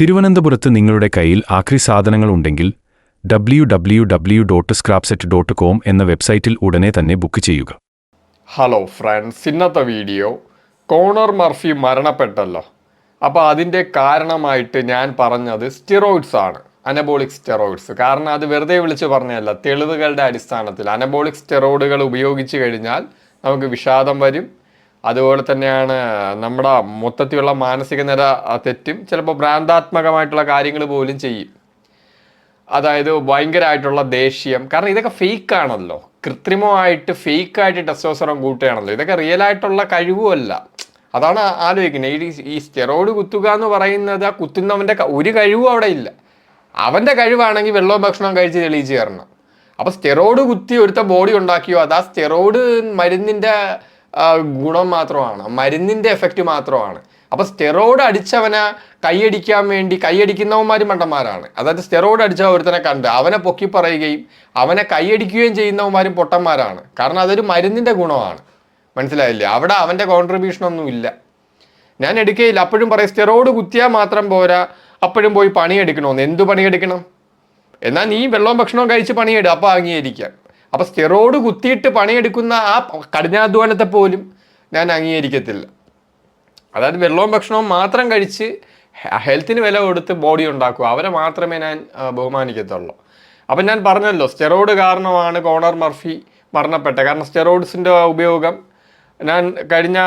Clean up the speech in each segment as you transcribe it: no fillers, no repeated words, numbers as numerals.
തിരുവനന്തപുരത്ത് നിങ്ങളുടെ കയ്യിൽ ആക്രി സാധനങ്ങൾ ഉണ്ടെങ്കിൽ www.scrapset.com എന്ന വെബ്സൈറ്റിൽ ഉടനെ തന്നെ ബുക്ക് ചെയ്യുക. ഹലോ ഫ്രണ്ട്സ്, ഇന്നത്തെ വീഡിയോ കോണർ മർഫി മരണപ്പെട്ടല്ലോ. അപ്പോൾ അതിൻ്റെ കാരണമായിട്ട് ഞാൻ പറഞ്ഞത് സ്റ്റിറോയിഡ്സ് ആണ്, അനബോളിക് സ്റ്റെറോയിഡ്സ്. കാരണം അത് വെറുതെ വിളിച്ച് പറഞ്ഞതല്ല, തെളിവുകളുടെ അടിസ്ഥാനത്തിൽ അനബോളിക് സ്റ്റെറോയിഡുകൾ ഉപയോഗിച്ച് കഴിഞ്ഞാൽ നമുക്ക് വിഷാദം വരും. അതുപോലെ തന്നെയാണ് നമ്മുടെ മൊത്തത്തിലുള്ള മാനസിക നില തെറ്റും, ചിലപ്പോൾ ഭ്രാന്താത്മകമായിട്ടുള്ള കാര്യങ്ങൾ പോലും ചെയ്യും. അതായത് ഭയങ്കരമായിട്ടുള്ള ദേഷ്യം. കാരണം ഇതൊക്കെ ഫേക്ക് ആണല്ലോ, കൃത്രിമമായിട്ട് ഫേക്കായിട്ട് ടെസ്റ്റോസ്റ്ററോൺ കൂട്ടുകയാണല്ലോ. ഇതൊക്കെ റിയൽ ആയിട്ടുള്ള കഴിവുമല്ല. അതാണ് ആലോചിക്കുന്നത്. ഈ സ്റ്റെറോയിഡ് കുത്തുക എന്ന് പറയുന്നത്, ആ കുത്തുന്നവൻ്റെ ഒരു കഴിവും അവിടെ ഇല്ല. അവൻ്റെ കഴിവാണെങ്കിൽ വെള്ളവും ഭക്ഷണവും കഴിച്ച് തെളിയിച്ച് കയറണം. അപ്പോൾ സ്റ്റെറോയിഡ് കുത്തി ഒരുത്ത ബോഡി ഉണ്ടാക്കിയോ, അത് ആ സ്റ്റെറോയിഡ് മരുന്നിൻ്റെ ഗുണം മാത്രമാണ്, മരുന്നിൻ്റെ എഫക്റ്റ് മാത്രമാണ്. അപ്പോൾ സ്റ്റെറോയിഡ് അടിച്ചവനെ കൈയടിക്കാൻ വേണ്ടി കൈയടിക്കുന്നവന്മാരും മണ്ടന്മാരാണ്. അതായത് സ്റ്റെറോയിഡ് അടിച്ച ഒരുത്തനെ കണ്ട് അവനെ പൊക്കി പറയുകയും അവനെ കൈയടിക്കുകയും ചെയ്യുന്നവന്മാരും പൊട്ടന്മാരാണ്. കാരണം അതൊരു മരുന്നിൻ്റെ ഗുണമാണ്. മനസ്സിലായില്ലേ? അവിടെ അവൻ്റെ കോൺട്രിബ്യൂഷനൊന്നും ഇല്ല. ഞാൻ എടുക്കുകയില്ല. അപ്പോഴും പറയും സ്റ്റെറോയിഡ് കുത്തിയാൽ മാത്രം പോരാ, അപ്പോഴും പോയി പണിയെടുക്കണമെന്ന്. എന്തു പണിയെടുക്കണം? എന്നാൽ നീ വെള്ളവും ഭക്ഷണവും കഴിച്ച് പണിയെടുക്കും, അപ്പോൾ അംഗീകരിക്കാം. അപ്പോൾ സ്റ്റെറോയിഡ് കുത്തിയിട്ട് പണിയെടുക്കുന്ന ആ കഠിനാധ്വാനത്തെ പോലും ഞാൻ അംഗീകരിക്കത്തില്ല. അതായത് വെള്ളവും ഭക്ഷണവും മാത്രം കഴിച്ച് ഹെൽത്തിന് വില കൊടുത്ത് ബോഡി ഉണ്ടാക്കുക, അവരെ മാത്രമേ ഞാൻ ബഹുമാനിക്കത്തുള്ളൂ. അപ്പം ഞാൻ പറഞ്ഞല്ലോ, സ്റ്റെറോയിഡ് കാരണമാണ് കോണർ മർഫി മരണപ്പെട്ടത്. കാരണം സ്റ്റെറോയിഡ്സിൻ്റെ ഉപയോഗം ഞാൻ കഴിഞ്ഞ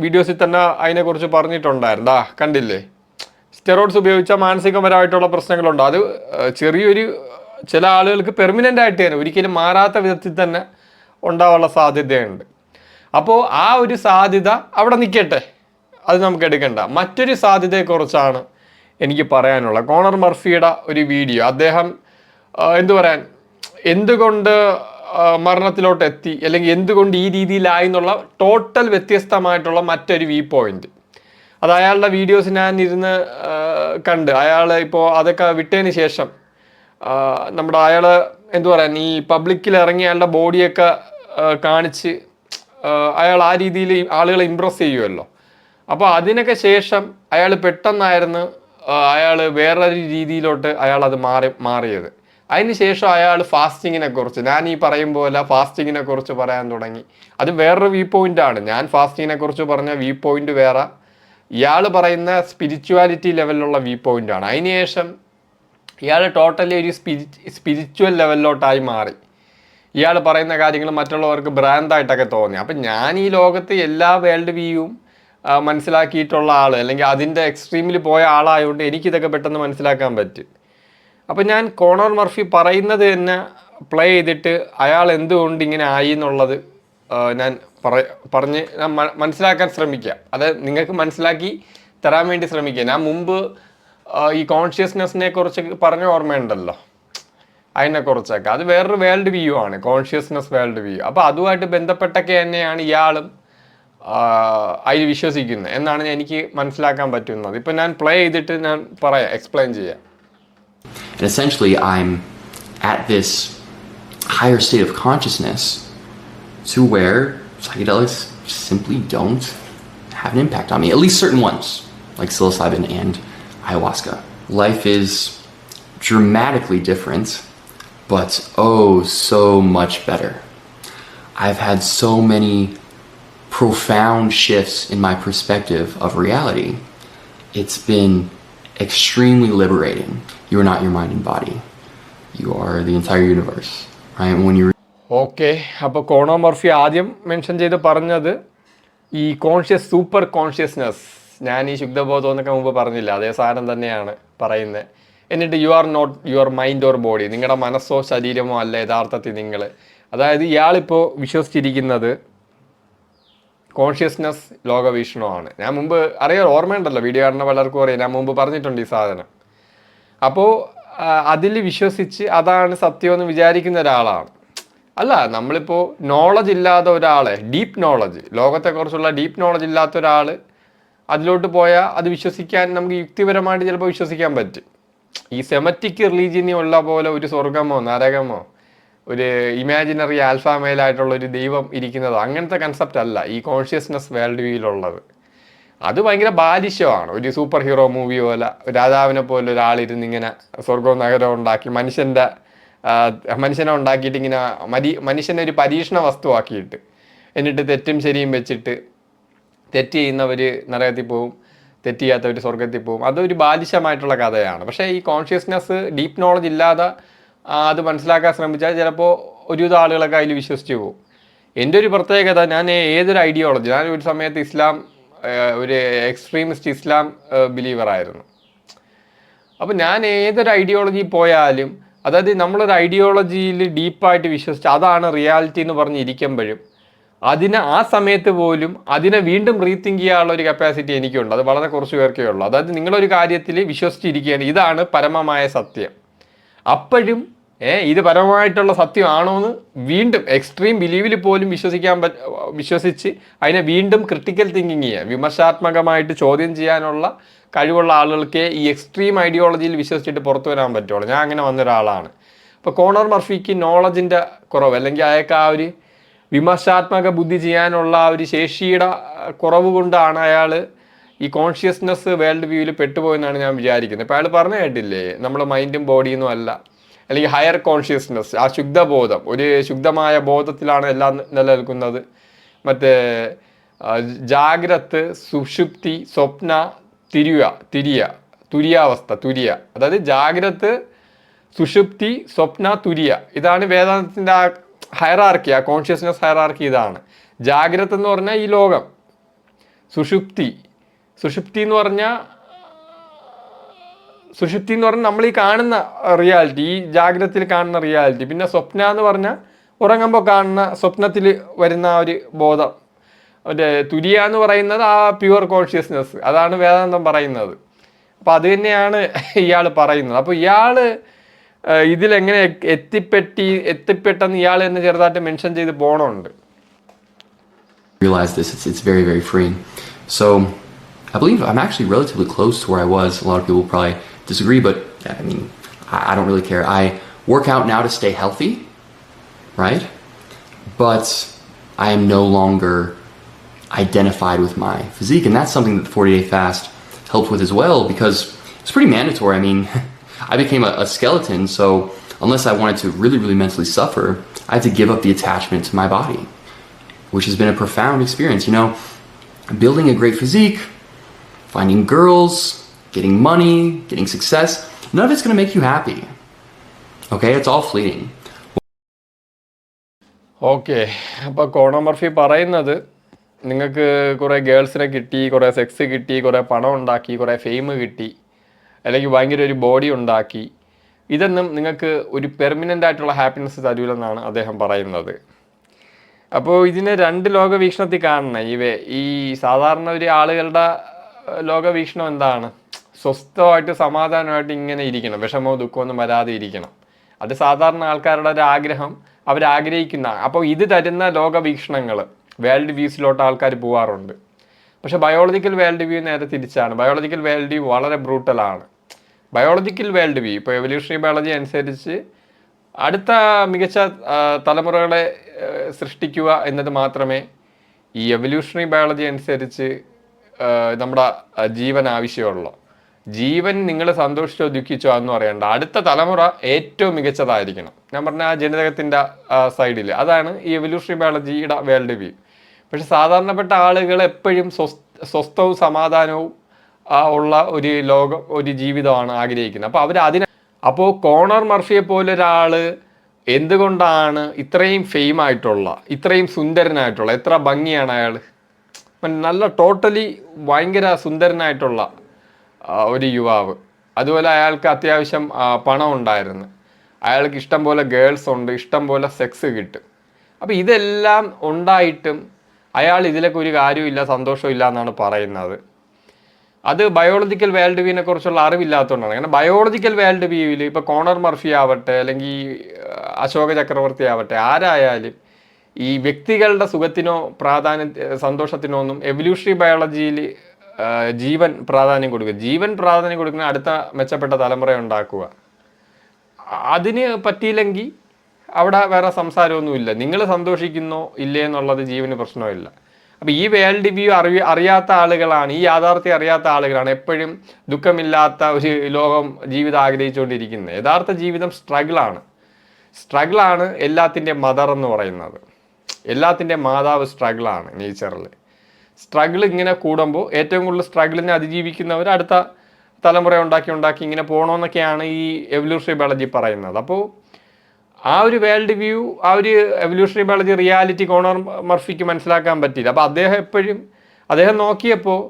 വീഡിയോസിൽ തന്നെ അതിനെക്കുറിച്ച് പറഞ്ഞിട്ടുണ്ടായിരുന്നു. കണ്ടില്ലേ? സ്റ്റെറോയിഡ്സ് ഉപയോഗിച്ചാൽ മാനസികപരമായിട്ടുള്ള പ്രശ്നങ്ങളുണ്ട്. അത് ചില ആളുകൾക്ക് പെർമനൻ്റ് ആയിട്ട് തന്നെ ഒരിക്കലും മാറാത്ത വിധത്തിൽ തന്നെ ഉണ്ടാവാനുള്ള സാധ്യതയുണ്ട്. അപ്പോൾ ആ ഒരു സാധ്യത അവിടെ നിൽക്കട്ടെ, അത് നമുക്ക് എടുക്കണ്ട. മറ്റൊരു സാധ്യതയെക്കുറിച്ചാണ് എനിക്ക് പറയാനുള്ളത്. കോണർ മർഫിയുടെ ഒരു വീഡിയോ, അദ്ദേഹം എന്തുകൊണ്ട് മരണത്തിലോട്ട് എത്തി, അല്ലെങ്കിൽ എന്തുകൊണ്ട് ഈ രീതിയിലായി എന്നുള്ള ടോട്ടൽ വ്യത്യസ്തമായിട്ടുള്ള മറ്റൊരു വ്യൂ പോയിന്റ്. അത് അയാളുടെ വീഡിയോസ് ഞാൻ ഇരുന്ന് കണ്ട്, അയാൾ ഇപ്പോൾ അതൊക്കെ വിട്ടതിന് ശേഷം അയാൾ ഈ പബ്ലിക്കിൽ ഇറങ്ങി അയാളുടെ ബോഡിയൊക്കെ കാണിച്ച് അയാൾ ആ രീതിയിൽ ആളുകളെ ഇമ്പ്രസ് ചെയ്യുമല്ലോ. അപ്പോൾ അതിനൊക്കെ ശേഷം അയാൾ പെട്ടെന്നായിരുന്നു അയാൾ വേറൊരു രീതിയിലോട്ട് അത് മാറിയത്. അതിന് ശേഷം അയാൾ ഫാസ്റ്റിങ്ങിനെ കുറിച്ച്, ഞാൻ ഈ പറയും പോലെ ഫാസ്റ്റിങ്ങിനെ കുറിച്ച് പറയാൻ തുടങ്ങി. അത് വേറൊരു വ്യൂ പോയിൻ്റാണ്. ഞാൻ ഫാസ്റ്റിങ്ങിനെ കുറിച്ച് പറഞ്ഞ വ്യൂ പോയിൻ്റ് വേറെ, ഇയാൾ പറയുന്ന സ്പിരിച്വാലിറ്റി ലെവലിലുള്ള വ്യൂ പോയിൻ്റാണ്. അതിനുശേഷം ഇയാൾ ടോട്ടലി ഒരു സ്പിരിച്വൽ ലെവലിലോട്ടായി മാറി. ഇയാൾ പറയുന്ന കാര്യങ്ങൾ മറ്റുള്ളവർക്ക് ഭ്രാന്തായിട്ടൊക്കെ തോന്നി. അപ്പം ഞാൻ ഈ ലോകത്ത് എല്ലാ വേൾഡ് വ്യൂവും മനസ്സിലാക്കിയിട്ടുള്ള ആൾ, അല്ലെങ്കിൽ അതിൻ്റെ എക്സ്ട്രീമിൽ പോയ ആളായതുകൊണ്ട് എനിക്കിതൊക്കെ പെട്ടെന്ന് മനസ്സിലാക്കാൻ പറ്റും. അപ്പം ഞാൻ കോണർ മർഫി പറയുന്നത് തന്നെ പ്ലേ ചെയ്തിട്ട് അയാൾ എന്തുകൊണ്ട് ഇങ്ങനെ ആയി എന്നുള്ളത് ഞാൻ പറഞ്ഞ് മനസ്സിലാക്കാൻ ശ്രമിക്കാം. അത് നിങ്ങൾക്ക് മനസ്സിലാക്കി തരാൻ വേണ്ടി ശ്രമിക്കുക. ഞാൻ മുമ്പ് ഈ കോൺഷ്യസ്നെസ്സിനെ കുറിച്ച് പറഞ്ഞ ഓർമ്മയുണ്ടല്ലോ, അതിനെക്കുറിച്ചൊക്കെ. അത് വേറൊരു വേൾഡ് വ്യൂ ആണ്, കോൺഷ്യസ്നെസ് വേൾഡ് വ്യൂ. അപ്പോൾ അതുമായിട്ട് ബന്ധപ്പെട്ടൊക്കെ തന്നെയാണ് ഇയാളും അതിൽ വിശ്വസിക്കുന്നത് എന്നാണ് എനിക്ക് മനസ്സിലാക്കാൻ പറ്റുന്നത്. ഇപ്പം ഞാൻ പ്ലേ ചെയ്തിട്ട് ഞാൻ എക്സ്പ്ലെയിൻ ചെയ്യാം. And essentially I'm at this higher state of consciousness to where psychedelics simply don't have an impact on me, at least certain ones like psilocybin and ayahuasca. Life is dramatically different, but oh so much better. I've had so many profound shifts in my perspective of reality. It's been extremely liberating. You are not your mind and body. You are the entire universe. Right? When you okay, അപ്പോൾ corner Murphy ആദ്യം mention ചെയ്ത് പറഞ്ഞത് ഈ super consciousness, ഞാൻ ഈ ശുദ്ധബോധം എന്നൊക്കെ മുമ്പ് പറഞ്ഞില്ല, അതേ സാധനം തന്നെയാണ് പറയുന്നത്. എന്നിട്ട് you are not your mind or body, നിങ്ങളുടെ മനസ്സോ ശരീരമോ അല്ല യഥാർത്ഥത്തിൽ നിങ്ങൾ. അതായത് ഇയാളിപ്പോൾ വിശ്വസിച്ചിരിക്കുന്നത് കോൺഷ്യസ്നെസ് ലോകവീക്ഷണമാണ്. ഞാൻ മുമ്പ് ഓർമ്മയുണ്ടല്ലോ, വീഡിയോ കാണുന്ന പലർക്കും അറിയാം, ഞാൻ മുമ്പ് പറഞ്ഞിട്ടുണ്ട് ഈ സാധനം. അപ്പോൾ അതിൽ വിശ്വസിച്ച് അതാണ് സത്യമെന്ന് വിചാരിക്കുന്ന ഒരാളാണ്. അല്ല, നമ്മളിപ്പോൾ നോളജ് ഇല്ലാത്ത ഒരാളെ, ഡീപ്പ് നോളജ്, ലോകത്തെക്കുറിച്ചുള്ള ഡീപ്പ് നോളജ് ഇല്ലാത്ത ഒരാൾ അതിലോട്ട് പോയാൽ അത് വിശ്വസിക്കാൻ നമുക്ക് യുക്തിപരമായിട്ട് ചിലപ്പോൾ വിശ്വസിക്കാൻ പറ്റും. ഈ സെമറ്റിക് റിലീജിയനിൽ ഉള്ള പോലെ ഒരു സ്വർഗമോ നരകമോ ഒരു ഇമാജിനറി ആൽഫാമെയിലായിട്ടുള്ള ഒരു ദൈവം ഇരിക്കുന്നതോ അങ്ങനത്തെ കൺസെപ്റ്റ് അല്ല ഈ കോൺഷ്യസ്നെസ് വേൾഡ് വ്യൂയിലുള്ളത്. അത് ഭയങ്കര ബാലിശമാണ്. ഒരു സൂപ്പർ ഹീറോ മൂവി പോലെ രാജാവിനെ പോലെ ഒരാളിരുന്ന് ഇങ്ങനെ സ്വർഗവും നഗരവും ഉണ്ടാക്കി മനുഷ്യനെ ഉണ്ടാക്കിയിട്ട് ഇങ്ങനെ മനുഷ്യനെ ഒരു പരീക്ഷണ വസ്തുവാക്കിയിട്ട് എന്നിട്ട് തെറ്റും ശരിയും വെച്ചിട്ട് തെറ്റ് ചെയ്യുന്നവർ നരകത്തിൽ പോവും, തെറ്റ് ചെയ്യാത്തവർ സ്വർഗത്തിൽ പോവും. അതൊരു ബാലിശമായിട്ടുള്ള കഥയാണ്. പക്ഷേ ഈ കോൺഷ്യസ്നെസ് ഡീപ്പ് നോളജ് ഇല്ലാതെ അത് മനസ്സിലാക്കാൻ ശ്രമിച്ചാൽ ചിലപ്പോൾ ഒരുവിധം ആളുകളൊക്കെ അതിൽ വിശ്വസിച്ച് പോകും. എൻ്റെ ഒരു പ്രത്യേകത, ഞാൻ ഏതൊരു ഐഡിയോളജി, ഞാൻ ഒരു സമയത്ത് ഒരു എക്സ്ട്രീമിസ്റ്റ് ഇസ്ലാം ബിലീവറായിരുന്നു. അപ്പോൾ ഞാൻ ഏതൊരു ഐഡിയോളജി പോയാലും, അതായത് നമ്മളൊരു ഐഡിയോളജിയിൽ ഡീപ്പായിട്ട് വിശ്വസിച്ച് അതാണ് റിയാലിറ്റി എന്ന് പറഞ്ഞിരിക്കുമ്പോഴും ആ സമയത്ത് പോലും അതിനെ വീണ്ടും റീതിങ്ക് ചെയ്യാനുള്ള ഒരു കപ്പാസിറ്റി എനിക്കുണ്ട്. അത് വളരെ കുറച്ച് പേർക്കേ ഉള്ളൂ. അതായത് നിങ്ങളൊരു കാര്യത്തിൽ വിശ്വസിച്ചിരിക്കുകയാണ് ഇതാണ് പരമമായ സത്യം, അപ്പോഴും ഇത് പരമമായിട്ടുള്ള സത്യമാണോ എന്ന് വീണ്ടും എക്സ്ട്രീം ബിലീവിൽ പോലും വിശ്വസിച്ച് അതിനെ വീണ്ടും ക്രിട്ടിക്കൽ തിങ്കിങ് ചെയ്യുക, വിമർശാത്മകമായിട്ട് ചോദ്യം ചെയ്യാനുള്ള കഴിവുള്ള ആളുകൾക്ക് ഈ എക്സ്ട്രീം ഐഡിയോളജിയിൽ വിശ്വസിച്ചിട്ട് പുറത്തു വരാൻ പറ്റുള്ളൂ. ഞാൻ അങ്ങനെ വന്നൊരാളാണ്. ഇപ്പോൾ കോണർ മർഫിക്ക് നോളജിൻ്റെ കുറവ്, അല്ലെങ്കിൽ അയാൾക്ക് ആ ഒരു വിമർശാത്മക ബുദ്ധി ചെയ്യാനുള്ള ആ ഒരു ശേഷിയുടെ കുറവ് കൊണ്ടാണ് അയാൾ ഈ കോൺഷ്യസ്നെസ് വേൾഡ് വ്യൂവിൽ പെട്ടുപോയെന്നാണ് ഞാൻ വിചാരിക്കുന്നത്. ഇപ്പോൾ അയാൾ പറഞ്ഞു കേട്ടില്ലേ, നമ്മുടെ മൈൻഡും ബോഡിയൊന്നും അല്ല, അല്ലെങ്കിൽ ഹയർ കോൺഷ്യസ്നെസ്, ആ ശുദ്ധബോധം, ഒരു ശുദ്ധമായ ബോധത്തിലാണ് എല്ലാം നിലനിൽക്കുന്നത്. മറ്റേ ജാഗ്രത്, സുഷുപ്തി, സ്വപ്ന, തുര്യാവസ്ഥ, അതായത് ജാഗ്രത്, സുഷുപ്തി, സ്വപ്ന, തുര്യ, ഇതാണ് വേദാന്തത്തിൻ്റെ ആ ഹയറാർക്കി, ആ കോൺഷ്യസ്നെസ് ഹയറാർക്കി ഇതാണ്. ജാഗ്രത എന്ന് പറഞ്ഞാൽ ഈ ലോകം, സുഷുപ്തി എന്ന് പറഞ്ഞാൽ നമ്മൾ ഈ കാണുന്ന റിയാലിറ്റി, ഈ ജാഗ്രതയിൽ കാണുന്ന റിയാലിറ്റി. പിന്നെ സ്വപ്ന എന്ന് പറഞ്ഞാൽ ഉറങ്ങുമ്പോൾ കാണുന്ന, സ്വപ്നത്തിൽ വരുന്ന ആ ഒരു ബോധം. മറ്റേ തുര്യ എന്ന് പറയുന്നത് ആ പ്യുവർ കോൺഷ്യസ്നെസ്, അതാണ് വേദാന്തം പറയുന്നത്. അപ്പോൾ അത് തന്നെയാണ് ഇയാൾ പറയുന്നത്. അപ്പോൾ ഇയാൾ ഇതിലെങ്ങനെ എത്തിപ്പെട്ടെന്ന് ഇയാൾ തന്നെ ചെറുതായിട്ട് മെൻഷൻ ചെയ്ത് പോകണമുണ്ട്. Realize this, it's very, very freeing. So I believe I'm actually relatively close to where I was. A lot of people probably disagree, but I mean, I don't really care. I work out now to stay healthy, right? But I am no longer identified with my physique, and that's something that the 40-day fast helped with as well, because it's pretty mandatory. I mean, I became a skeleton, so unless I wanted to really, really mentally suffer, I had to give up the attachment to my body, which has been a profound experience. You know, building a great physique, finding girls, getting money, getting success, none of it's going to make you happy. Okay? It's all fleeting. Okay, അപ്പോൾ corner Murphy പറയുന്നത്, നിങ്ങൾക്ക് കുറേ ഗേൾസിനെ കിട്ടി, കുറേ sex കിട്ടി, കുറേ പണം ഉണ്ടാക്കി, കുറേ ഫെയിം കിട്ടി, അല്ലെങ്കിൽ ഭയങ്കര ഒരു ബോഡി ഉണ്ടാക്കി, ഇതൊന്നും നിങ്ങൾക്ക് ഒരു പെർമനൻ്റ് ആയിട്ടുള്ള ഹാപ്പിനെസ് തരൂലെന്നാണ് അദ്ദേഹം പറയുന്നത്. അപ്പോൾ ഇതിനെ രണ്ട് ലോകവീക്ഷണത്തിൽ കാണണം. ഈ സാധാരണ ഒരു ആളുകളുടെ ലോകവീക്ഷണം എന്താണ്? സ്വസ്ഥമായിട്ട് സമാധാനമായിട്ട് ഇങ്ങനെ ഇരിക്കണം, വിഷമോ ദുഃഖമൊന്നും വരാതെ ഇരിക്കണം. അത് സാധാരണ ആൾക്കാരുടെ ഒരു ആഗ്രഹം, അവരാഗ്രഹിക്കുന്ന. അപ്പോൾ ഇത് തരുന്ന ലോകവീക്ഷണങ്ങൾ, വേൾഡ് വ്യൂസിലോട്ട് ആൾക്കാർ പോകാറുണ്ട്. പക്ഷേ ബയോളജിക്കൽ വേൾഡ് വ്യൂ നേരെ തിരിച്ചാണ്. ബയോളജിക്കൽ വേൾഡ് വ്യൂ വളരെ ബ്രൂട്ടലാണ്. ബയോളജിക്കൽ വേൾഡ് വ്യൂ, ഇപ്പോൾ എവല്യൂഷണറി ബയോളജി അനുസരിച്ച് അടുത്ത മികച്ച തലമുറകളെ സൃഷ്ടിക്കുക എന്നത് മാത്രമേ ഈ എവല്യൂഷണറി ബയോളജി അനുസരിച്ച് നമ്മുടെ ജീവൻ ആവശ്യമുള്ളൂ. ജീവൻ നിങ്ങൾ സന്തോഷിച്ചോ ദുഃഖിച്ചോ എന്ന് പറയണ്ട, അടുത്ത തലമുറ ഏറ്റവും മികച്ചതായിരിക്കണം. ഞാൻ പറഞ്ഞ ആ ജനിതകത്തിൻ്റെ സൈഡിൽ, അതാണ് ഈ എവല്യൂഷണറി ബയോളജിയുടെ വേൾഡ് വ്യൂ. പക്ഷെ സാധാരണപ്പെട്ട ആളുകൾ എപ്പോഴും സ്വസ്ഥവും സമാധാനവും ഉള്ള ഒരു ലോകം, ഒരു ജീവിതമാണ് ആഗ്രഹിക്കുന്നത്. അപ്പോൾ കോണർ മർഫിയെ പോലെ ഒരാൾ എന്തുകൊണ്ടാണ് ഇത്രയും ഫെയിം ആയിട്ടുള്ള, ഇത്രയും സുന്ദരനായിട്ടുള്ള, എത്ര ഭംഗിയാണ് അയാൾ, നല്ല ടോട്ടലി ഭയങ്കര സുന്ദരനായിട്ടുള്ള ഒരു യുവാവ്. അതുപോലെ അയാൾക്ക് അത്യാവശ്യം പണം ഉണ്ടായിരുന്നു, അയാൾക്ക് ഇഷ്ടം പോലെ ഗേൾസ് ഉണ്ട്, ഇഷ്ടം പോലെ സെക്സ് കിട്ടും. അപ്പോൾ ഇതെല്ലാം ഉണ്ടായിട്ടും അയാൾ ഇതിലൊക്കെ ഒരു കാര്യമില്ല, സന്തോഷമില്ല എന്നാണ് പറയുന്നത്. അത് ബയോളജിക്കൽ വേൾഡ് വ്യൂവിനെ കുറിച്ചുള്ള അറിവില്ലാത്തതുകൊണ്ടാണ്. കാരണം ബയോളജിക്കൽ വേൾഡ് വ്യൂവിൽ ഇപ്പോൾ കോണർ മർഫി ആവട്ടെ, അല്ലെങ്കിൽ അശോക ചക്രവർത്തി ആവട്ടെ, ആരായാലും ഈ വ്യക്തികളുടെ സുഖത്തിനോ സന്തോഷത്തിനോ ഒന്നും എവല്യൂഷണറി ബയോളജിയിൽ ജീവൻ പ്രാധാന്യം കൊടുക്കുക. ജീവൻ പ്രാധാന്യം കൊടുക്കുന്ന അടുത്ത മെച്ചപ്പെട്ട തലമുറ ഉണ്ടാക്കുക. അതിന് പറ്റിയില്ലെങ്കിൽ അവിടെ വേറെ സംസാരമൊന്നുമില്ല. നിങ്ങൾ സന്തോഷിക്കുന്നോ ഇല്ലേ എന്നുള്ളത് ജീവന് പ്രശ്നമില്ല. അപ്പോൾ ഈ വേൾഡ് വ്യൂ അറിയാത്ത ആളുകളാണ്, ഈ യാഥാർത്ഥ്യം അറിയാത്ത ആളുകളാണ് എപ്പോഴും ദുഃഖമില്ലാത്ത ഒരു ലോകം ജീവിതം ആഗ്രഹിച്ചുകൊണ്ടിരിക്കുന്നത്. യഥാർത്ഥ ജീവിതം സ്ട്രഗിളാണ് എല്ലാത്തിൻ്റെ മദർ എന്ന് പറയുന്നത്. എല്ലാത്തിൻ്റെ മാതാവ് സ്ട്രഗിളാണ് നേച്ചറിൽ. സ്ട്രഗിൾ ഇങ്ങനെ കൂടുമ്പോൾ ഏറ്റവും കൂടുതൽ സ്ട്രഗിളിനെ അതിജീവിക്കുന്നവർ അടുത്ത തലമുറ ഉണ്ടാക്കി ഇങ്ങനെ പോകണമെന്നൊക്കെയാണ് ഈ എവല്യൂഷണറി ബയോളജി പറയുന്നത്. അപ്പോൾ ആ ഒരു വേൾഡ് വ്യൂ, ആ ഒരു എവല്യൂഷണറി ബയോളജി റിയാലിറ്റി കോണർ മർഫിക്ക് മനസ്സിലാക്കാൻ പറ്റിയില്ല. അപ്പോൾ അദ്ദേഹം നോക്കിയപ്പോൾ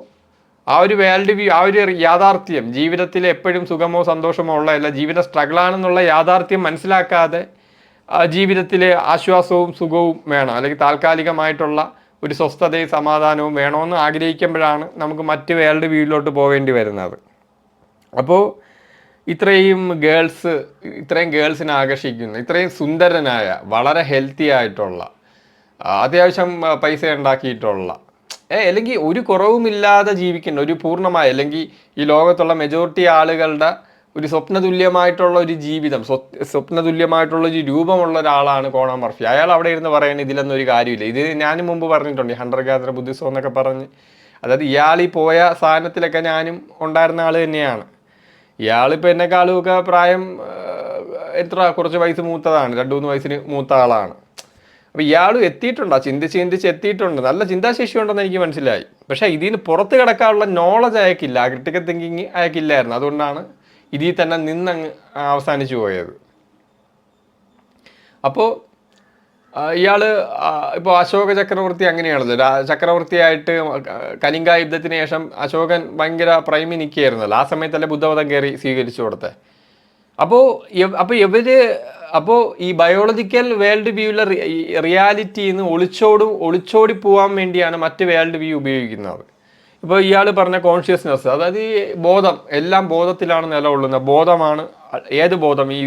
ആ ഒരു വേൾഡ് വ്യൂ, ആ ഒരു യാഥാർത്ഥ്യം, ജീവിതത്തിൽ എപ്പോഴും സുഖമോ സന്തോഷമോ ഉള്ളതല്ല, ജീവിതം സ്ട്രഗിളാണെന്നുള്ള യാഥാർത്ഥ്യം മനസ്സിലാക്കാതെ ജീവിതത്തിൽ ആശ്വാസവും സുഖവും വേണം, അല്ലെങ്കിൽ താൽക്കാലികമായിട്ടുള്ള ഒരു സ്വസ്ഥതയും സമാധാനവും വേണമെന്ന് ആഗ്രഹിക്കുമ്പോഴാണ് നമുക്ക് മറ്റ് വേൾഡ് വ്യൂയിലോട്ട് പോവേണ്ടി വരുന്നത്. അപ്പോൾ ഇത്രയും ഗേൾസിനെ ആകർഷിക്കുന്ന, ഇത്രയും സുന്ദരനായ, വളരെ ഹെൽത്തി ആയിട്ടുള്ള, അത്യാവശ്യം പൈസ ഉണ്ടാക്കിയിട്ടുള്ള, അല്ലെങ്കിൽ ഒരു കുറവുമില്ലാതെ ജീവിക്കുന്ന ഒരു പൂർണ്ണമായ, അല്ലെങ്കിൽ ഈ ലോകത്തുള്ള മെജോറിറ്റി ആളുകളുടെ ഒരു സ്വപ്നതുല്യമായിട്ടുള്ള ഒരു ജീവിതം, സ്വപ്നതുല്യമായിട്ടുള്ള ഒരു രൂപമുള്ള ഒരാളാണ് കോണർ മർഫി. അയാൾ അവിടെ ഇരുന്ന് പറയുന്നത് ഇതിലൊന്നും ഒരു കാര്യമില്ല. ഇത് ഞാനും മുമ്പ് പറഞ്ഞിട്ടുണ്ട്, ഹണ്ടർ ഗാദർ ബുദ്ധിസം എന്നൊക്കെ പറഞ്ഞ്. അതായത് ഇയാൾ ഈ പോയ സാധനത്തിലൊക്കെ ഞാനും ഉണ്ടായിരുന്ന ആൾ തന്നെയാണ്. ഇയാളിപ്പോൾ എന്നെക്കാളും ഒക്കെ പ്രായം കുറച്ച് വയസ്സ് മൂത്തതാണ്, 2-3 വയസ്സിന് മൂത്ത ആളാണ്. അപ്പോൾ ഇയാളും എത്തിയിട്ടുണ്ട്, ചിന്തിച്ച് എത്തിയിട്ടുണ്ട്, നല്ല ചിന്താശേഷി ഉണ്ടെന്ന് എനിക്ക് മനസ്സിലായി. പക്ഷേ ഇതിന് പുറത്ത് കിടക്കാനുള്ള നോളജ് അയക്കില്ല, ക്രിട്ടിക്കൽ തിങ്കിങ് അയക്കില്ലായിരുന്നു. അതുകൊണ്ടാണ് ഇതിൽ തന്നെ നിന്നങ്ങ് അവസാനിച്ചു പോയത്. അപ്പോൾ ഇയാൾ ഇപ്പോൾ അശോക ചക്രവർത്തി അങ്ങനെയാണല്ലോ, ചക്രവർത്തിയായിട്ട് കലിംഗ യുദ്ധത്തിന് ശേഷം അശോകൻ ഭയങ്കര പ്രൈമി നിൽക്കുകയായിരുന്നല്ലോ. ആ സമയത്തല്ലേ ബുദ്ധമതം കയറി സ്വീകരിച്ചു കൊടുത്തത്. അപ്പോൾ ഈ ബയോളജിക്കൽ വേൾഡ് വ്യൂവിലെ റിയാലിറ്റിയിൽ നിന്ന് ഒളിച്ചോടി പോകാൻ വേണ്ടിയാണ് മറ്റ് വേൾഡ് വ്യൂ ഉപയോഗിക്കുന്നത്. ഇപ്പോൾ ഇയാൾ പറഞ്ഞ കോൺഷ്യസ്നെസ്, അതായത് ഈ ബോധം, എല്ലാം ബോധത്തിലാണ് നിലകൊള്ളുന്നത്. ബോധമാണ്, ഏത് ബോധം? ഈ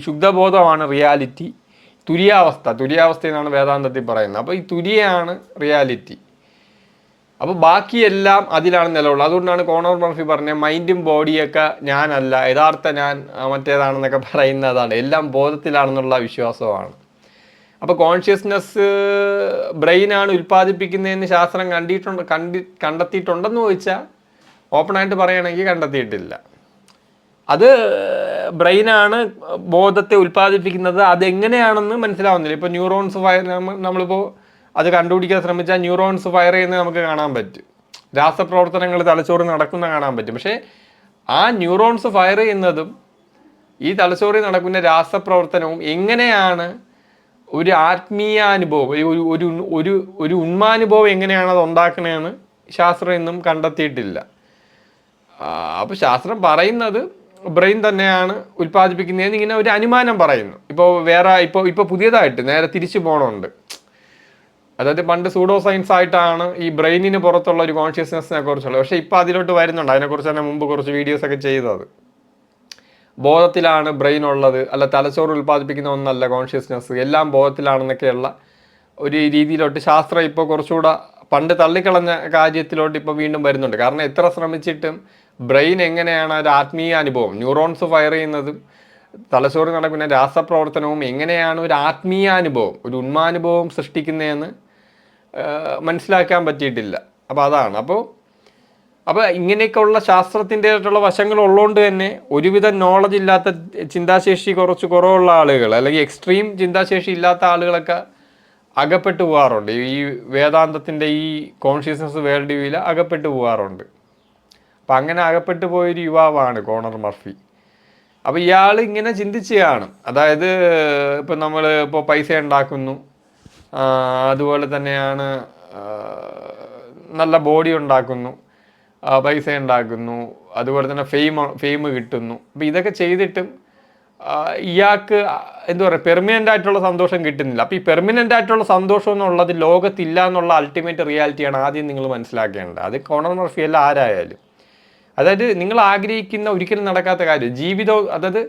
ശുദ്ധബോധമാണ് റിയാലിറ്റി. തുര്യാവസ്ഥ എന്നാണ് വേദാന്തത്തിൽ പറയുന്നത്. അപ്പോൾ ഈ തുര്യയാണ് റിയാലിറ്റി. അപ്പോൾ ബാക്കിയെല്ലാം അതിലാണ് നിലകൊള്ളുന്നത്. അതുകൊണ്ടാണ് കോണർ മർഫി പറഞ്ഞത് മൈൻഡും ബോഡിയൊക്കെ ഞാനല്ല, യഥാർത്ഥ ഞാൻ മറ്റേതാണെന്നൊക്കെ പറയുന്നതാണ്. എല്ലാം ബോധത്തിലാണെന്നുള്ള വിശ്വാസമാണ്. അപ്പോൾ കോൺഷ്യസ്നെസ് ബ്രെയിനാണ് ഉൽപ്പാദിപ്പിക്കുന്നതെന്ന് ശാസ്ത്രം കണ്ടെത്തിയിട്ടുണ്ടെന്ന് ചോദിച്ചാൽ ഓപ്പണായിട്ട് പറയുകയാണെങ്കിൽ കണ്ടെത്തിയിട്ടില്ല. അത് ബ്രെയിനാണ് ബോധത്തെ ഉൽപ്പാദിപ്പിക്കുന്നത്. അതെങ്ങനെയാണെന്ന് മനസ്സിലാവുന്നില്ല. ഇപ്പോൾ ന്യൂറോൺസ് നമ്മളിപ്പോൾ അത് കണ്ടുപിടിക്കാൻ ശ്രമിച്ചാൽ ന്യൂറോൺസ് ഫയർ ചെയ്യുന്നത് നമുക്ക് കാണാൻ പറ്റും, രാസപ്രവർത്തനങ്ങൾ തലച്ചോറിൽ നടക്കുന്ന കാണാൻ പറ്റും. പക്ഷേ ആ ന്യൂറോൺസ് ഫയർ ചെയ്യുന്നതും ഈ തലച്ചോറിൽ നടക്കുന്ന രാസപ്രവർത്തനവും എങ്ങനെയാണ് ഒരു ആത്മീയാനുഭവം, ഒരു ഉന്മാനുഭവം എങ്ങനെയാണ് അത് ഉണ്ടാക്കണതെന്ന് ശാസ്ത്രം ഇന്നും കണ്ടെത്തിയിട്ടില്ല. അപ്പോൾ ശാസ്ത്രം പറയുന്നത് ബ്രെയിൻ തന്നെയാണ് ഉൽപ്പാദിപ്പിക്കുന്നതെന്ന് ഇങ്ങനെ ഒരു അനുമാനം പറയുന്നു. ഇപ്പോൾ പുതിയതായിട്ട് നേരെ തിരിച്ചു പോകണമുണ്ട്. അതായത് പണ്ട് സൂഡോ സയൻസ് ആയിട്ടാണ് ഈ ബ്രെയിനിന് പുറത്തുള്ള ഒരു കോൺഷ്യസ്നെസ്സിനെ കുറിച്ചുള്ളത്. പക്ഷേ ഇപ്പോൾ അതിലോട്ട് വരുന്നുണ്ട്. അതിനെക്കുറിച്ച് തന്നെ മുമ്പ് കുറച്ച് വീഡിയോസൊക്കെ ചെയ്തത്. ബോധത്തിലാണ് ബ്രെയിൻ ഉള്ളത്, അല്ല തലച്ചോറ് ഉൽപ്പാദിപ്പിക്കുന്ന ഒന്നല്ല കോൺഷ്യസ്നെസ്, എല്ലാം ബോധത്തിലാണെന്നൊക്കെയുള്ള ഒരു രീതിയിലോട്ട് ശാസ്ത്രം ഇപ്പോൾ കുറച്ചുകൂടെ പണ്ട് തള്ളിക്കളഞ്ഞ കാര്യത്തിലോട്ട് ഇപ്പോൾ വീണ്ടും വരുന്നുണ്ട്. കാരണം എത്ര ശ്രമിച്ചിട്ടും ബ്രെയിൻ എങ്ങനെയാണ് ഒരു ആത്മീയ അനുഭവം, ന്യൂറോൺസ് ഫയർ ചെയ്യുന്നതും തലച്ചോറ് നടക്കുന്ന രാസപ്രവർത്തനവും എങ്ങനെയാണ് ഒരു ആത്മീയാനുഭവം, ഒരു ഉന്മാനുഭവം സൃഷ്ടിക്കുന്നതെന്ന് മനസ്സിലാക്കാൻ പറ്റിയിട്ടില്ല. അപ്പോൾ അതാണ്. അപ്പോൾ ഇങ്ങനെയൊക്കെയുള്ള ശാസ്ത്രത്തിൻ്റെതായിട്ടുള്ള വശങ്ങൾ ഉള്ളതുകൊണ്ട് തന്നെ ഒരുവിധം നോളജ് ഇല്ലാത്ത, ചിന്താശേഷി കുറച്ച് കുറവുള്ള ആളുകൾ, അല്ലെങ്കിൽ എക്സ്ട്രീം ചിന്താശേഷി ഇല്ലാത്ത ആളുകളൊക്കെ അകപ്പെട്ടു പോകാറുണ്ട്. ഈ വേദാന്തത്തിൻ്റെ ഈ കോൺഷ്യസ്നസ് വേൾഡ് വ്യൂവിൽ അകപ്പെട്ടു പോകാറുണ്ട്. അപ്പം അങ്ങനെ അകപ്പെട്ടു പോയൊരു യുവാവാണ് കോണർ മർഫി. അപ്പോൾ ഇയാൾ ഇങ്ങനെ ചിന്തിച്ച് കാണും. അതായത് നമ്മൾ പൈസ ഉണ്ടാക്കുന്നു, അതുപോലെ തന്നെയാണ് നല്ല ബോഡി ഉണ്ടാക്കുന്നു, പൈസ ഉണ്ടാക്കുന്നു, അതുപോലെ തന്നെ ഫെയിം കിട്ടുന്നു. അപ്പോൾ ഇതൊക്കെ ചെയ്തിട്ടും ഇയാൾക്ക് എന്താ പറയുക, പെർമനൻ്റ് ആയിട്ടുള്ള സന്തോഷം കിട്ടുന്നില്ല. അപ്പോൾ ഈ പെർമനൻ്റ് ആയിട്ടുള്ള സന്തോഷം എന്നുള്ളത് ലോകത്തില്ല എന്നുള്ള അൾട്ടിമേറ്റ് റിയാലിറ്റിയാണ് ആദ്യം നിങ്ങൾ മനസ്സിലാക്കേണ്ടത്. അത് കോണർ മർഫി അല്ല, ആരായാലും. അതായത് നിങ്ങൾ ആഗ്രഹിക്കുന്ന ഒരിക്കലും നടക്കാത്ത കാര്യം ജീവിതം. അതായത്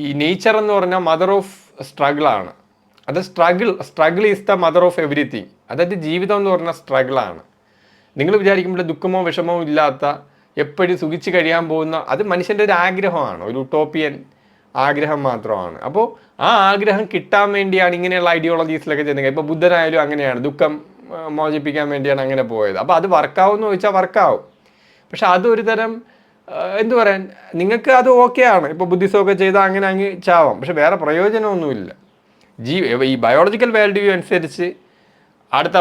ഈ നേച്ചർ എന്ന് പറഞ്ഞാൽ മദർ ഓഫ് സ്ട്രഗിളാണ്. അത് struggle is the mother of everything. അതായത് ജീവിതം എന്ന് പറഞ്ഞാൽ സ്ട്രഗിളാണ്. നിങ്ങൾ വിചാരിക്കുമ്പോൾ ദുഃഖമോ വിഷമോ ഇല്ലാത്ത, എപ്പോഴും സുഖിച്ച് കഴിയാൻ പോകുന്ന, അത് മനുഷ്യൻ്റെ ഒരു ആഗ്രഹമാണ്, ഒരു ഉട്ടോപ്പിയൻ ആഗ്രഹം മാത്രമാണ്. അപ്പോൾ ആ ആഗ്രഹം കിട്ടാൻ വേണ്ടിയാണ് ഇങ്ങനെയുള്ള ഐഡിയോളജീസിലൊക്കെ ചെയ്യുന്നത്. ഇപ്പോൾ ബുദ്ധനായാലും അങ്ങനെയാണ്, ദുഃഖം മോചിപ്പിക്കാൻ വേണ്ടിയാണ് അങ്ങനെ പോയത്. അപ്പോൾ അത് വർക്കാവുമെന്ന് ചോദിച്ചാൽ വർക്കാവും. പക്ഷെ അതൊരു തരം എന്തു പറയാൻ, നിങ്ങൾക്ക് അത് ഓക്കെയാണ്, ഇപ്പോൾ ബുദ്ധിസമൊക്കെ ചെയ്താൽ അങ്ങനെ അങ്ങ് ചാവാം, പക്ഷെ വേറെ പ്രയോജനമൊന്നുമില്ല. ഈ ബയോളജിക്കൽ വാല്യൂ അനുസരിച്ച്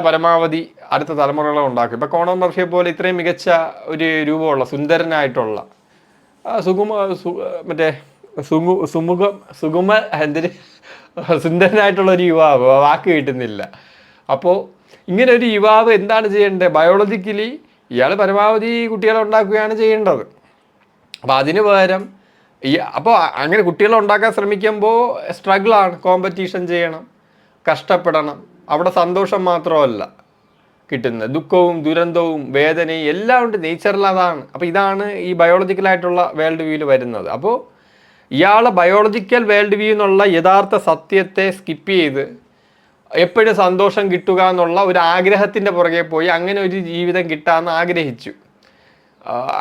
പരമാവധി അടുത്ത തലമുറകളെ ഉണ്ടാക്കും. ഇപ്പോൾ കോണർ മർഫിയെ പോലെ ഇത്രയും മികച്ച ഒരു രൂപമുള്ള സുന്ദരനായിട്ടുള്ള സുന്ദരനായിട്ടുള്ള ഒരു യുവാവ്, വാക്ക് കിട്ടുന്നില്ല. അപ്പോൾ ഇങ്ങനെ ഒരു യുവാവ് എന്താണ് ചെയ്യേണ്ടത്? ബയോളജിക്കലി ഇയാൾ പരമാവധി കുട്ടികളെ ഉണ്ടാക്കുകയാണ് ചെയ്യേണ്ടത്. അപ്പോൾ അതിന് പകരം അപ്പോൾ അങ്ങനെ കുട്ടികളെ ഉണ്ടാക്കാൻ ശ്രമിക്കുമ്പോൾ സ്ട്രഗിളാണ്, കോമ്പറ്റീഷൻ ചെയ്യണം, കഷ്ടപ്പെടണം. അവിടെ സന്തോഷം മാത്രമല്ല കിട്ടുന്നത്, ദുഃഖവും ദുരന്തവും വേദനയും എല്ലാം ഉണ്ട്. നേച്ചറിൽ അതാണ്. അപ്പോൾ ഇതാണ് ഈ ബയോളജിക്കലായിട്ടുള്ള വേൾഡ് വ്യൂവിൽ വരുന്നത്. അപ്പോൾ ഇയാൾ ബയോളജിക്കൽ വേൾഡ് വ്യൂ എന്നുള്ള യഥാർത്ഥ സത്യത്തെ സ്കിപ്പ് ചെയ്ത് എപ്പോഴും സന്തോഷം കിട്ടുക എന്നുള്ള ഒരു ആഗ്രഹത്തിൻ്റെ പുറകെ പോയി അങ്ങനെ ഒരു ജീവിതം കിട്ടാമെന്ന് ആഗ്രഹിച്ചു.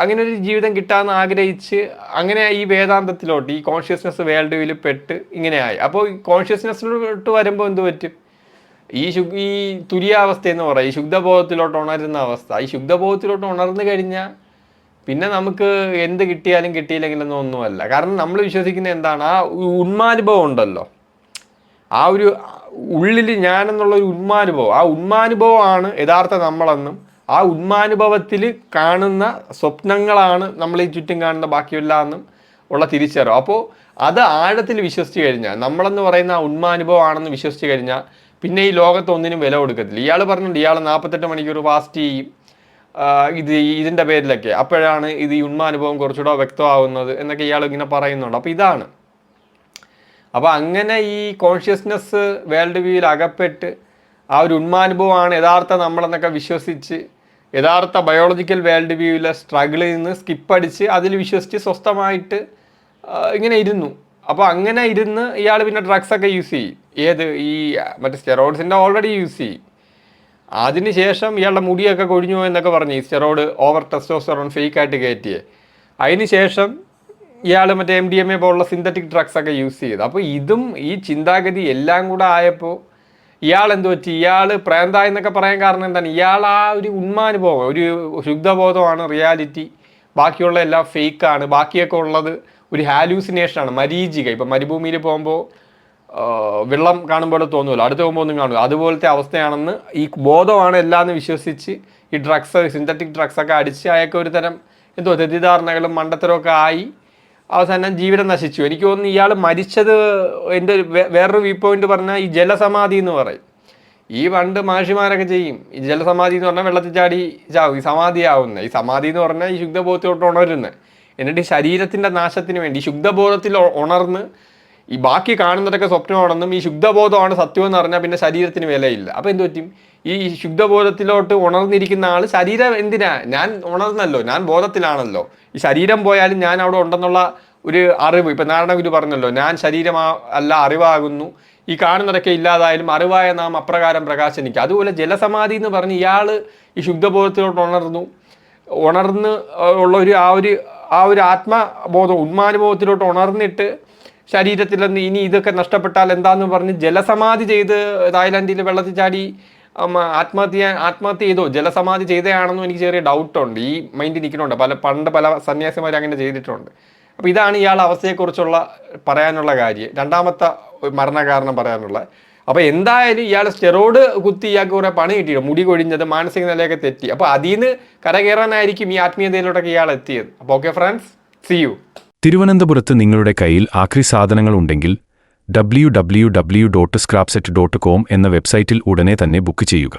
അങ്ങനെ ഒരു ജീവിതം കിട്ടാമെന്ന് ആഗ്രഹിച്ച് അങ്ങനെ ഈ വേദാന്തത്തിലോട്ട്, ഈ കോൺഷ്യസ്നെസ് വേൾഡ് വ്യൂവിൽ പെട്ട് ഇങ്ങനെയായി. അപ്പോൾ ഈ കോൺഷ്യസ്നെസ്സിലോട്ട് വരുമ്പോൾ എന്ത് പറ്റും? ഈ തുര്യാവസ്ഥ എന്ന് പറയും, ഈ ശുദ്ധബോധത്തിലോട്ട് ഉണരുന്ന അവസ്ഥ. ഈ ശുദ്ധബോധത്തിലോട്ട് ഉണർന്നു കഴിഞ്ഞാൽ പിന്നെ നമുക്ക് എന്ത് കിട്ടിയാലും കിട്ടിയില്ലെങ്കിലൊന്നും ഒന്നുമല്ല. കാരണം നമ്മൾ വിശ്വസിക്കുന്നത് എന്താണ്? ആ ഉന്മാനുഭവം ഉണ്ടല്ലോ, ആ ഒരു ഉള്ളിൽ ഞാനെന്നുള്ളൊരു ഉന്മാനുഭവം, ആ ഉന്മാനുഭവമാണ് യഥാർത്ഥ നമ്മളെന്നും ആ ഉന്മാനുഭവത്തിൽ കാണുന്ന സ്വപ്നങ്ങളാണ് നമ്മൾ ഈ ചുറ്റും കാണുന്ന ബാക്കിയെല്ലാം എന്നും ഉള്ള തിരിച്ചറിവ്. അപ്പോൾ അത് ആഴത്തിൽ വിശ്വസിച്ച് കഴിഞ്ഞാൽ, നമ്മളെന്ന് പറയുന്ന ആ ഉന്മാനുഭവമാണെന്ന് വിശ്വസിച്ച് കഴിഞ്ഞാൽ പിന്നെ ഈ ലോകത്ത് ഒന്നിനും വില കൊടുക്കത്തില്ല. ഇയാൾ പറഞ്ഞിട്ടുണ്ട് ഇയാൾ 48 മണിക്കൂർ ഫാസ്റ്റ് ചെയ്യും ഇതിൻ്റെ പേരിലൊക്കെ, അപ്പോഴാണ് ഇത് ഈ ഉന്മാനുഭവം കുറച്ചുകൂടെ വ്യക്തമാവുന്നത് എന്നൊക്കെ ഇയാൾ ഇങ്ങനെ പറയുന്നുണ്ട്. അപ്പോൾ ഇതാണ്. അപ്പോൾ അങ്ങനെ ഈ കോൺഷ്യസ്നെസ് വേൾഡ് വ്യൂവിൽ അകപ്പെട്ട് ആ ഒരു ഉന്മാനുഭവമാണ് യഥാർത്ഥ നമ്മളെന്നൊക്കെ വിശ്വസിച്ച് യഥാർത്ഥ ബയോളജിക്കൽ വേൾഡ് വ്യൂവിലെ സ്ട്രഗിളിൽ നിന്ന് സ്കിപ്പടിച്ച് അതിൽ വിശ്വസിച്ച് സ്വസ്ഥമായിട്ട് ഇങ്ങനെ ഇരുന്നു. അപ്പോൾ അങ്ങനെ ഇരുന്ന് ഇയാൾ പിന്നെ ഡ്രഗ്സൊക്കെ യൂസ് ചെയ്യും. ഈ മറ്റേ സ്റ്റെറോയിഡ്സിൻ്റെ ഓൾറെഡി യൂസ് ചെയ്യും. അതിനുശേഷം ഇയാളുടെ മുടിയൊക്കെ കൊഴിഞ്ഞു എന്നൊക്കെ പറഞ്ഞ് ഈ സ്റ്റെറോയിഡ് ഓവർ ടെസ്റ്റോസ്റ്ററോൺ ഫേക്കായിട്ട് കയറ്റിയേ. അതിന് ശേഷം ഇയാൾ മറ്റേ MDMA പോലുള്ള സിന്തറ്റിക് ഡ്രഗ്സൊക്കെ യൂസ് ചെയ്തു. അപ്പോൾ ഇതും ഈ ചിന്താഗതി എല്ലാം കൂടെ ആയപ്പോൾ ഇയാൾ എന്ത് പറ്റി? ഇയാൾ പ്രാന്തായി എന്നൊക്കെ പറയാൻ കാരണം എന്താണ്? ഇയാൾ ആ ഒരു ഉന്മാനുഭവം, ഒരു ശുദ്ധബോധമാണ് റിയാലിറ്റി, ബാക്കിയുള്ള എല്ലാം ഫേക്കാണ്, ബാക്കിയൊക്കെ ഉള്ളത് ഒരു ഹാലൂസിനേഷനാണ്, മരീചിക. ഇപ്പം മരുഭൂമിയിൽ പോകുമ്പോൾ വെള്ളം കാണുമ്പോൾ തോന്നുമല്ലോ, അടുത്ത് പോകുമ്പോൾ ഒന്നും കാണുമല്ലോ, അതുപോലത്തെ അവസ്ഥയാണെന്ന് ഈ ബോധമാണ് എല്ലാം എന്ന് വിശ്വസിച്ച് ഈ ഡ്രഗ്സ്, സിന്തറ്റിക് ഡ്രഗ്സൊക്കെ അടിച്ച് അയാൾക്ക് ഒരു തരം തെറ്റിദ്ധാരണകളും മണ്ടത്തരമൊക്കെ ആയി അവസാനം ജീവിതം നശിച്ചു. എനിക്ക് തോന്നുന്നു ഇയാൾ മരിച്ചത്, എൻ്റെ വേറൊരു വ്യൂ പോയിന്റ് പറഞ്ഞാൽ ഈ ജലസമാധി എന്ന് പറയും. ഈ പണ്ട് മഹർഷിമാരൊക്കെ ചെയ്യും ഈ ജലസമാധി എന്ന് പറഞ്ഞാൽ വെള്ളത്തിൽ ചാടി ചാവും, ഈ സമാധിയാവുന്നത്. ഈ സമാധി എന്ന് പറഞ്ഞാൽ ഈ ശുദ്ധബോധത്തിലോട്ട് ഉണരുന്നത്. എന്നിട്ട് ഈ ശരീരത്തിൻ്റെ നാശത്തിന് വേണ്ടി ശുദ്ധബോധത്തിൽ ഉണർന്ന് ഈ ബാക്കി കാണുന്നതൊക്കെ സ്വപ്നമാണെന്നും ഈ ശുദ്ധബോധമാണ് സത്യമെന്ന് പറഞ്ഞാൽ പിന്നെ ശരീരത്തിന് വിലയില്ല. അപ്പോൾ എന്ത് പറ്റും? ഈ ശുദ്ധബോധത്തിലോട്ട് ഉണർന്നിരിക്കുന്ന ആൾ ശരീരം എന്തിനാ? ഞാൻ ഉണർന്നല്ലോ, ഞാൻ ബോധത്തിലാണല്ലോ, ഈ ശരീരം പോയാലും ഞാൻ അവിടെ ഉണ്ടെന്നുള്ള ഒരു അറിവ്. ഇപ്പം നാരായണ ഗുരു പറഞ്ഞല്ലോ, ഞാൻ ശരീരം അല്ല അറിവാകുന്നു, ഈ കാണുന്നതൊക്കെ ഇല്ലാതായാലും അറിവായ നാം അപ്രകാരം പ്രകാശനിക്കുക. അതുപോലെ ജലസമാധി എന്ന് പറഞ്ഞ് ഇയാൾ ഈ ശുദ്ധബോധത്തിലോട്ട് ഉണർന്ന് ഉള്ള ആ ഒരു ആത്മബോധം, ഉന്മാനുഭവത്തിലോട്ട് ഉണർന്നിട്ട് ശരീരത്തിൽ നിന്ന് ഇനി ഇതൊക്കെ നഷ്ടപ്പെട്ടാൽ എന്താന്ന് പറഞ്ഞ് ജലസമാധി ചെയ്ത് തായ്ലാൻഡിൽ വെള്ളത്തിൽ ചാടി ആത്മഹത്യ ചെയ്തോ, ജലസമാധി ചെയ്തതാണെന്നും എനിക്ക് ചെറിയ ഡൗട്ടുണ്ട്. ഈ മൈൻഡിൽ നിൽക്കുന്നുണ്ട്. പല സന്യാസിമാർ അങ്ങനെ ചെയ്തിട്ടുണ്ട്. അപ്പോൾ ഇതാണ് ഇയാളുടെ അവസ്ഥയെക്കുറിച്ചുള്ള പറയാനുള്ള കാര്യം, രണ്ടാമത്തെ മരണകാരണം പറയാനുള്ള. അപ്പോൾ എന്തായാലും ഇയാൾ സ്റ്റെറോയിഡ് കുത്തി ഇയാൾക്ക് കുറേ പണി കിട്ടിയിട്ട് മുടി കൊഴിഞ്ഞത്, മാനസിക നിലയൊക്കെ തെറ്റി. അപ്പോൾ അതിൽ നിന്ന് കരകയറാനായിരിക്കും ഈ ആത്മീയതയിലോട്ടൊക്കെ ഇയാൾ എത്തിയത്. അപ്പോൾ ഓക്കെ ഫ്രണ്ട്സ്, സീ യു. തിരുവനന്തപുരത്ത് നിങ്ങളുടെ കയ്യിൽ ആക്രി സാധനങ്ങൾ ഉണ്ടെങ്കിൽ www.scrapset.com എന്ന വെബ്സൈറ്റിൽ ഉടനെ തന്നെ ബുക്ക് ചെയ്യുക.